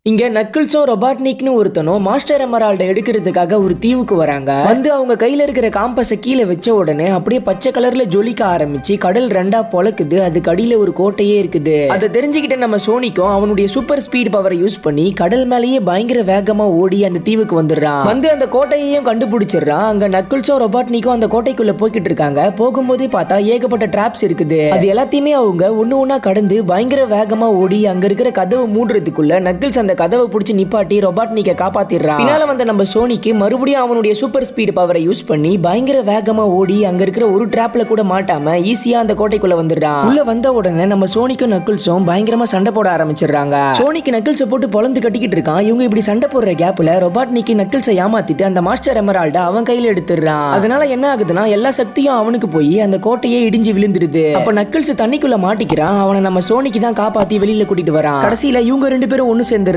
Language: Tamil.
இங்க நக்கிள்ஸும் ரொபாட்னிக்னு ஒருத்தனும் மாஸ்டர் எமரால்டை எடுக்கிறதுக்காக ஒரு தீவுக்கு வராங்க. அவங்க கையில இருக்கிற காம்பஸை கீழே வச்ச உடனே அப்படியே பச்சை கலர்ல ஜொலிக்க ஆரம்பிச்சு கடல் ரெண்டா பொளக்குது. அதுக்கு அடியில ஒரு கோட்டையே இருக்குது. அதை தெரிஞ்சுக்கிட்ட நம்ம சோனிக்கும் அவனுடைய சூப்பர் ஸ்பீட் பவரை யூஸ் பண்ணி கடல் மேலேயே பயங்கர வேகமா ஓடி அந்த தீவுக்கு வந்துடுறான். அந்த கோட்டையையும் கண்டுபிடிச்சிடுறான். அங்க நக்கிள்ஸும் ரொபாட்னிக்கும் அந்த கோட்டைக்குள்ள போய்கிட்டு இருக்காங்க. போகும்போதே பார்த்தா ஏகப்பட்ட டிராப்ஸ் இருக்குது. அது எல்லாத்தையுமே அவங்க ஒண்ணு ஒண்ணா கடந்து பயங்கர வேகமா ஓடி அங்க இருக்கிற கதவை மூடுறதுக்குள்ள நக்கிள்ஸ் அந்த கதவை பிடிச்சி நிப்பாட்டி ரொபாட்னிக்கை காப்பாத்திடுறான். பின்னால வந்த நம்ம சோனிக்கு மறுபடியும் அவனுடைய சூப்பர் ஸ்பீட் பவரை யூஸ் பண்ணி பயங்கர வேகமா ஓடி அங்க இருக்கிற ஒரு டிராப்ல கூட மாட்டாம ஈஸியா அந்த கோட்டைக்குள்ள வந்துடுறான். உள்ள வந்த உடனே நம்ம சோனிக்கும் நக்கிள்ஸும் பயங்கரமா சண்டை போட ஆரம்பிச்சிடுறாங்க. சோனிக்கு நக்கிள்ஸை போட்டு பொளந்து கட்டிக்கிட்டு இருக்கான். இவங்க இப்படி சண்டை போடுற கேப்ல ரொபாட்னிக்கு நக்கிள்ஸை ஏமாத்திட்டு அந்த மாஸ்டர் எமரால்ட அவன் கையில எடுத்துடுறான். அதனால என்ன ஆகுதுன்னா எல்லா சக்தியும் அவனுக்கு போய் அந்த கோட்டையே இடிஞ்சு விழுந்துடுது. அப்ப நக்கிள்ஸ் தண்ணிக்குள்ள மாட்டிக்கிறான். அவனை நம்ம சோனிக்கு தான் காப்பாத்தி வெளியில கூட்டிட்டு வரான். கடைசியில இவங்க ரெண்டு பேரும் ஒன்னு சேர்ந்துடுறாங்க.